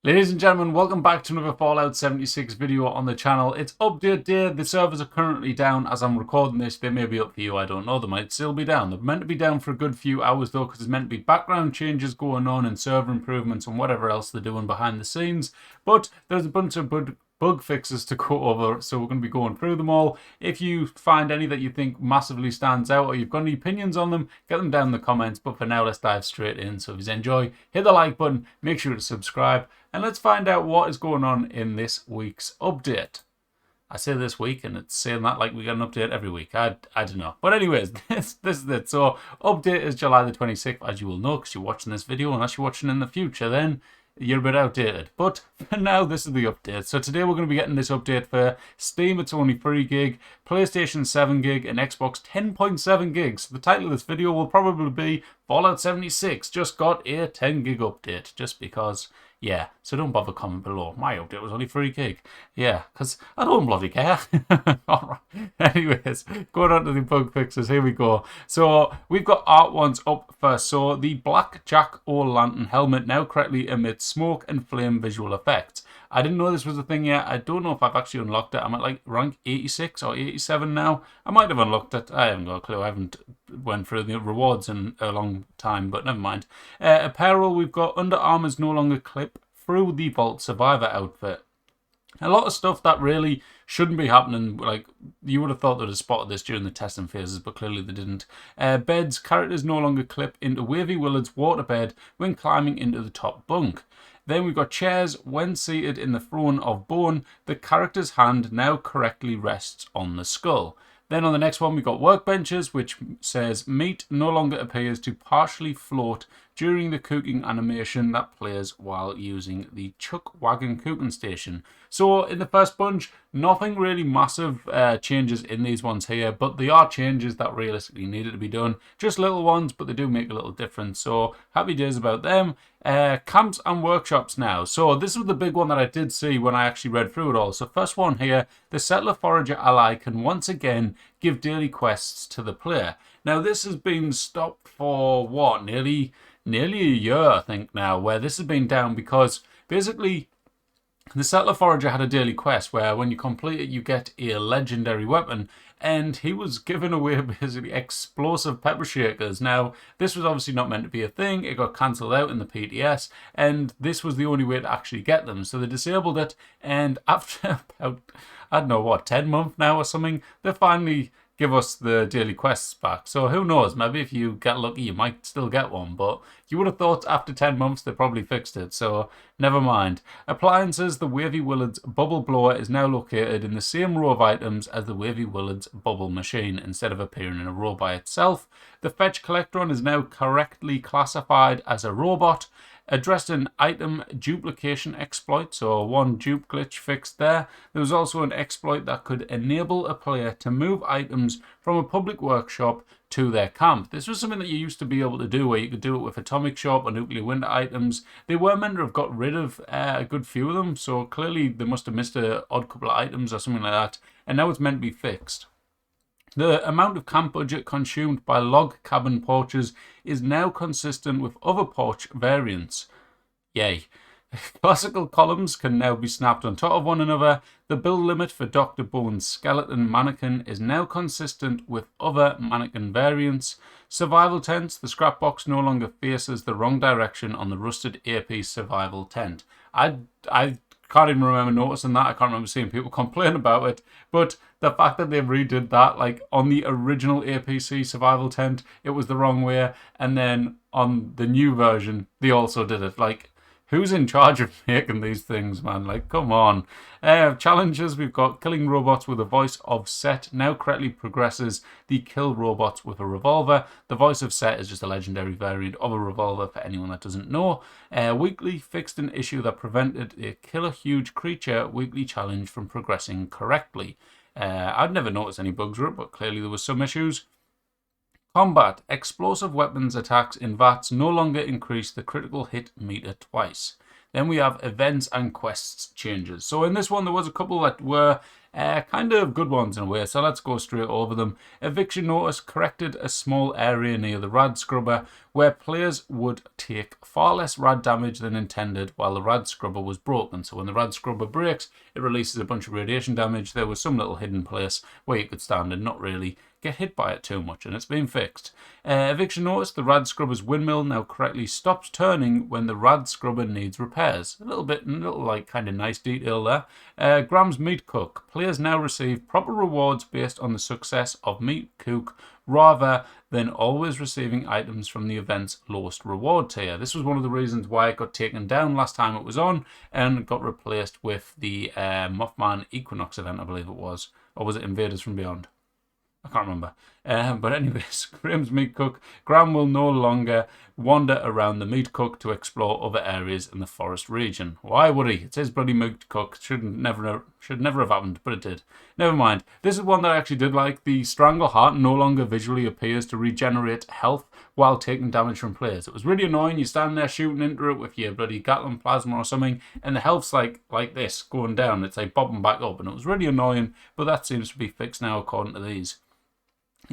Ladies and gentlemen, welcome back to another Fallout 76 video on the channel. It's update day. The servers are currently down as I'm recording this. They may be up for you, I don't know. They might still be down. They're meant to be down for a good few hours though, because there's meant to be background changes going on and server improvements and whatever else they're doing behind the scenes. But there's a bunch of bug fixes to go over, so we're going to be going through them all. If you find any that you think massively stands out or you've got any opinions on them, get them down in the comments. But for now, let's dive straight in. So if you enjoy, hit the like button, make sure to subscribe, and let's find out what is going on in this week's update. I say this week, and it's saying that like we get an update every week. I don't know. But anyways, this is it. So update is July the 26th, as you will know, because you're watching this video. Unless you're watching in the future, then you're a bit outdated. But for now, this is the update. So today we're going to be getting this update for Steam. It's only 3 gig, PlayStation 7 gig, and Xbox 10.7 gigs. So the title of this video will probably be Fallout 76 just got a 10 gig update, just because. Yeah, so don't bother comment below. My update was only 3 gig. Yeah, because I don't bloody care. Alright. Anyways, going on to the bug fixes. Here we go. So we've got art ones up first. So the Black Jack-o'-lantern helmet now correctly emits smoke and flame visual effects. I didn't know this was a thing yet. I don't know if I've actually unlocked it. I'm at like rank 86 or 87 now. I might have unlocked it. I haven't got a clue. I haven't went through the rewards in a long time, but never mind. Apparel, we've got Under Armour's no longer clip through the Vault Survivor outfit. A lot of stuff that really shouldn't be happening. Like, you would have thought they'd have spotted this during the testing phases, but clearly they didn't. Beds, characters no longer clip into Wavy Willard's waterbed when climbing into the top bunk. Then we've got chairs. When seated in the throne of bone, the character's hand now correctly rests on the skull. Then on the next one, we've got workbenches, which says meat no longer appears to partially float during the cooking animation that plays while using the Chuck Wagon cooking station. So in the first bunch, nothing really massive changes in these ones here, but they are changes that realistically needed to be done. Just little ones, but they do make a little difference. So happy days about them. Camps and workshops now. So this was the big one that I did see when I actually read through it all. So first one here, the Settler Forager ally can once again give daily quests to the player. Now this has been stopped for what, nearly a year I think now, where this has been down because basically the Settler Forager had a daily quest where when you complete it you get a legendary weapon, and he was giving away basically explosive pepper shakers. Now this was obviously not meant to be a thing. It got cancelled out in the PTS, and this was the only way to actually get them, so they disabled it. And after about, I don't know what, 10 months now or something, they finally give us the daily quests back. So who knows, maybe if you get lucky you might still get one, but you would have thought after 10 months they probably fixed it, so never mind. Appliances, the Wavy Willard's bubble blower is now located in the same row of items as the Wavy Willard's bubble machine instead of appearing in a row by itself. The Fetch Collectron is now correctly classified as a robot. Addressed an item duplication exploit, so one dupe glitch fixed there. There was also an exploit that could enable a player to move items from a public workshop to their camp. This was something that you used to be able to do, where you could do it with Atomic Shop or Nuclear Winter items. They were meant to have got rid of a good few of them, so clearly they must have missed an odd couple of items or something like that, and now it's meant to be fixed. The amount of camp budget consumed by log cabin porches is now consistent with other porch variants. Yay. Classical columns can now be snapped on top of one another. The build limit for Dr. Bone's skeleton mannequin is now consistent with other mannequin variants. Survival tents, the scrap box no longer faces the wrong direction on the rusted AP survival tent. I can't even remember noticing that. I can't remember seeing people complain about it. But the fact that they redid that, like on the original APC survival tent, it was the wrong way. And then on the new version, they also did it. Like, who's in charge of making these things, man? Like, come on. Challenges, we've got killing robots with a voice of Set now correctly progresses the kill robots with a revolver. The voice of Set is just a legendary variant of a revolver for anyone that doesn't know. Weekly fixed an issue that prevented a kill a huge creature weekly challenge from progressing correctly. I'd never noticed any bugs with it, but clearly there was some issues. Combat. Explosive weapons attacks in VATS no longer increase the critical hit meter twice. Then we have events and quests changes. So in this one, there was a couple that were Kind of good ones in a way, so let's go straight over them. Eviction notice corrected a small area near the rad scrubber where players would take far less rad damage than intended while the rad scrubber was broken. So when the rad scrubber breaks, it releases a bunch of radiation damage. There was some little hidden place where you could stand and not really get hit by it too much, and it's been fixed. Eviction notice, the rad scrubber's windmill now correctly stops turning when the rad scrubber needs repairs. A little like kind of nice detail there. Graham's meat cook. Players now receive proper rewards based on the success of meat cook rather than always receiving items from the event's lowest reward tier. This was one of the reasons why it got taken down last time it was on and got replaced with the Mothman Equinox event, I believe it was. Or was it Invaders from Beyond? I can't remember. But anyways, Graham's meat cook. Graham will no longer wander around the meat cook to explore other areas in the forest region. Why would he? It's his bloody meat cook. Should never have happened, but it did. Never mind. This is one that I actually did like. The Strangleheart no longer visually appears to regenerate health while taking damage from players. It was really annoying. You stand there shooting into it with your bloody Gatling plasma or something, and the health's like this, going down. It's like bobbing back up, and it was really annoying, but that seems to be fixed now according to these.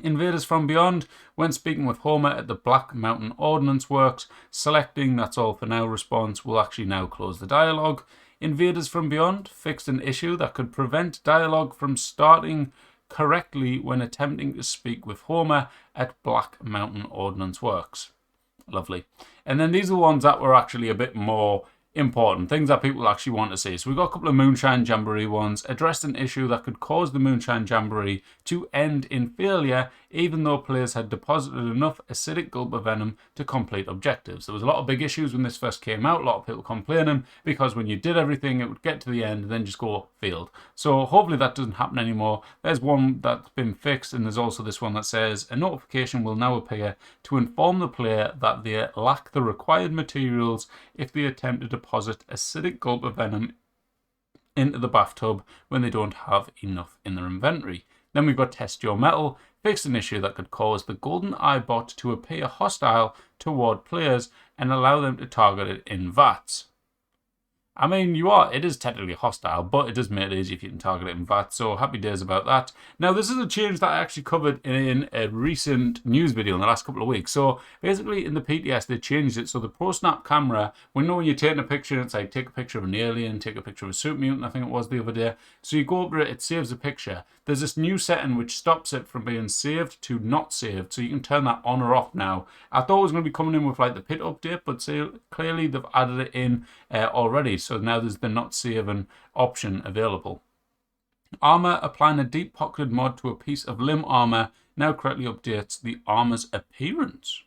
Invaders from Beyond, when speaking with Homer at the Black Mountain Ordnance Works, selecting "That's all for now" response will actually now close the dialogue. Invaders from Beyond fixed an issue that could prevent dialogue from starting correctly when attempting to speak with Homer at Black Mountain Ordnance Works. Lovely. And then these are the ones that were actually a bit more important, things that people actually want to see. So we've got a couple of Moonshine Jamboree ones. Addressed an issue that could cause the Moonshine Jamboree to end in failure even though players had deposited enough acidic gulp of venom to complete objectives. There was a lot of big issues when this first came out, a lot of people complaining because when you did everything it would get to the end and then just go failed. So hopefully that doesn't happen anymore. There's one that's been fixed, and there's also this one that says a notification will now appear to inform the player that they lack the required materials if they attempt to deposit acidic gulp of venom into the bathtub when they don't have enough in their inventory. Then we've got Test Your Metal, fixed an issue that could cause the Golden Eye bot to appear hostile toward players and allow them to target it in VATS. I mean, it is technically hostile, but it does make it easy if you can target it in VATS, so happy days about that. Now, this is a change that I actually covered in a recent news video in the last couple of weeks. So, basically, in the PTS, they changed it, so the Pro-Snap camera, when you're taking a picture, it's like, take a picture of an alien, take a picture of a super mutant, I think it was the other day. So you go over it, it saves a picture. There's this new setting which stops it from being saved to not saved, so you can turn that on or off now. I thought it was going to be coming in with like the pit update, but clearly they've added it in already, so now there's the not saving option available. Armor, applying a deep pocketed mod to a piece of limb armor now correctly updates the armor's appearance.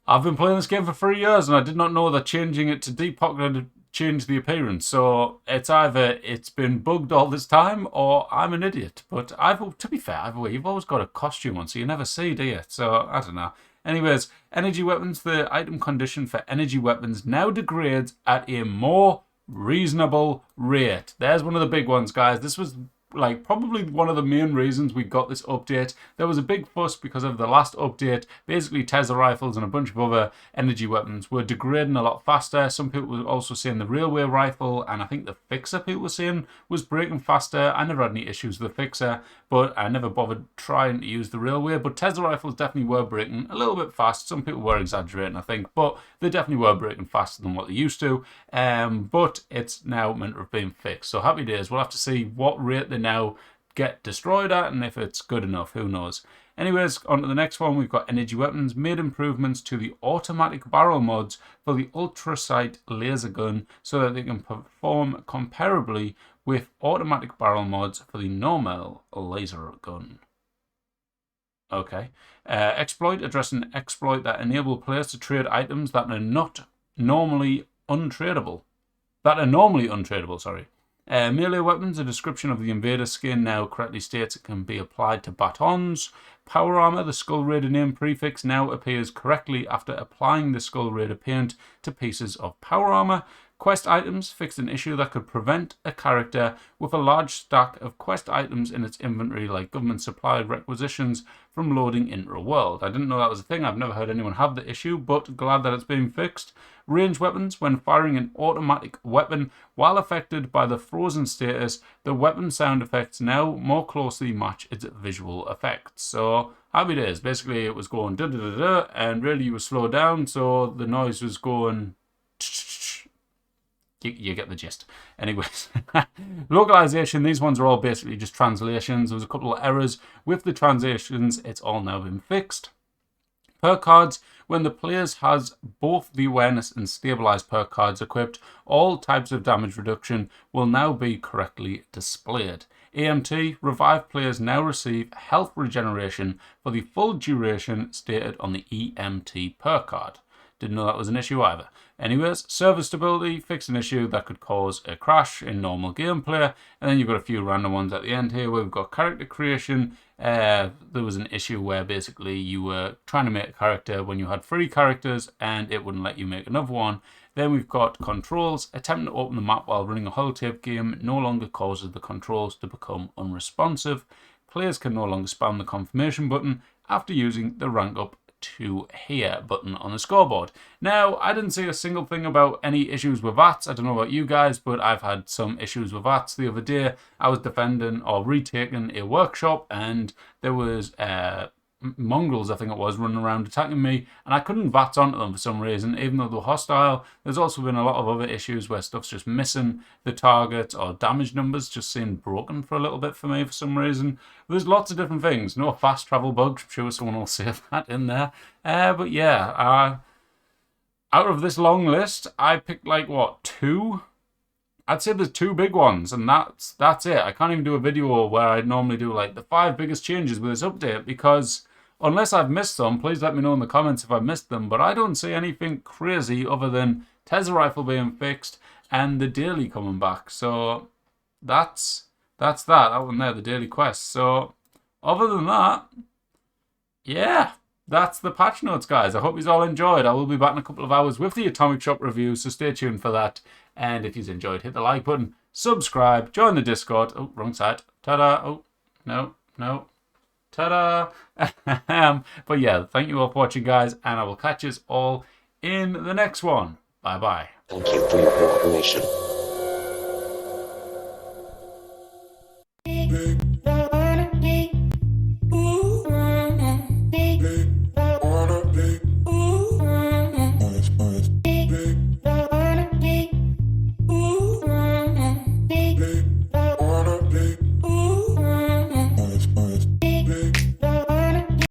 I've been playing this game for 3 years and I did not know that changing it to deep pocketed changed the appearance. So it's either it's been bugged all this time or I'm an idiot. But to be fair, you've always got a costume on, so you never see, do you? So I don't know. Anyways, energy weapons. The item condition for energy weapons now degrades at a more reasonable rate. There's one of the big ones, guys. This was like probably one of the main reasons we got this update. There was a big fuss because of the last update. Basically, Tesla rifles and a bunch of other energy weapons were degrading a lot faster. Some people were also saying the railway rifle, and I think the fixer people were saying was breaking faster. I never had any issues with the fixer, but I never bothered trying to use the railway. But Tesla rifles definitely were breaking a little bit fast. Some people were exaggerating, I think, but they definitely were breaking faster than what they used to. But it's now meant to have been fixed. So happy days. We'll have to see what rate they now get destroyed at and if it's good enough, who knows. Anyways, on to the next one. We've got energy weapons. Made improvements to the automatic barrel mods for the ultrasight laser gun so that they can perform comparably with automatic barrel mods for the normal laser gun. Okay. Exploit, addressing exploit that enable players to trade items that are not normally untradeable. Melee weapons, a description of the invader skin now correctly states it can be applied to batons. Power armor, the Skull Raider name prefix now appears correctly after applying the Skull Raider paint to pieces of power armor. Quest items fixed an issue that could prevent a character with a large stack of quest items in its inventory, like government supplied requisitions, from loading into a world. I didn't know that was a thing. I've never heard anyone have the issue, but glad that it's being fixed. Range weapons. When firing an automatic weapon while affected by the frozen status, the weapon sound effects now more closely match its visual effects. So happy days. Basically, it was going da da da da, and really you were slowed down, so the noise was going. You get the gist. Anyways, localization, these ones are all basically just translations. There was a couple of errors with the translations. It's all now been fixed. Perk cards, when the player has both the awareness and stabilized perk cards equipped, all types of damage reduction will now be correctly displayed. AMT, revived players now receive health regeneration for the full duration stated on the EMT perk card. Didn't know that was an issue either. Anyways, server stability, fixed an issue that could cause a crash in normal gameplay. And then you've got a few random ones at the end here where we've got character creation. There was an issue where basically you were trying to make a character when you had 3 characters and it wouldn't let you make another one. Then we've got controls. Attempting to open the map while running a holotape game no longer causes the controls to become unresponsive. Players can no longer spam the confirmation button after using the rank up to here button on the scoreboard. Now, I didn't see a single thing about any issues with VATs. I don't know about you guys, but I've had some issues with VATs. The other day, I was defending or retaking a workshop, and there was mongrels, I think it was, running around attacking me, and I couldn't VAT onto them for some reason, even though they were hostile. There's also been a lot of other issues where stuff's just missing the target, or damage numbers just seem broken for a little bit for me for some reason. There's lots of different things. No fast travel bugs. I'm sure someone will say that in there. But yeah, out of this long list, I picked like, what, 2? I'd say there's 2 big ones, and that's it. I can't even do a video where I'd normally do like the 5 biggest changes with this update, because unless I've missed them, please let me know in the comments if I've missed them, but I don't see anything crazy other than Tesla rifle being fixed and the daily coming back. So that's that one there, the daily quest. So other than that, yeah, that's the patch notes, guys. I hope you all enjoyed. I will be back in a couple of hours with the Atomic Shop review, so stay tuned for that. And if you've enjoyed, hit the like button, subscribe, join the Discord. Oh, wrong side. Ta-da. Oh, no. Ta-da. But yeah, thank you all for watching, guys, and I will catch you all in the next one. Bye-bye. Thank you for your cooperation. Big